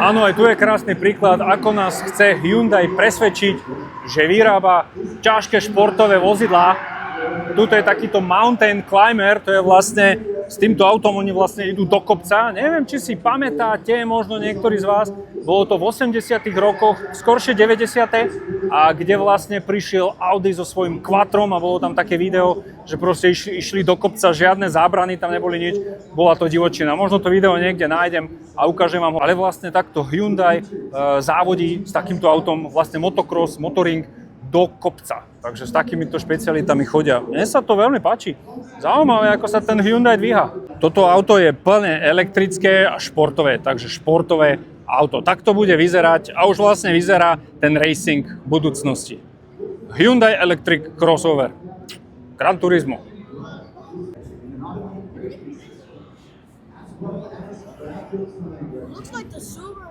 Áno, aj tu je krásny príklad, ako nás chce Hyundai presvedčiť, že vyrába ťažké športové vozidlá. Tuto je takýto Mountain Climber, to je vlastne, s týmto autom oni vlastne idú do kopca. Neviem, či si pamätáte, možno niektorí z vás, bolo to v 80 rokoch, skoršie 90. a kde vlastne prišiel Audi so svojím Quattrom a bolo tam také video, že proste išli do kopca, žiadne zábrany, tam neboli nič, bola to divočina. Možno to video niekde nájdem a ukážem vám ho. Ale vlastne takto Hyundai závodí s takýmto autom, vlastne motocross, motoring do kopca. Takže s takýmito špecialitami chodia. Mne sa to veľmi páči. Zaujímavé, ako sa ten Hyundai dvíha. Toto auto je plne elektrické a športové, takže športové auto. Tak to bude vyzerať a už vlastne vyzerá ten racing budúcnosti. Hyundai Electric Crossover. Gran Turismo. Looks like the Subaru.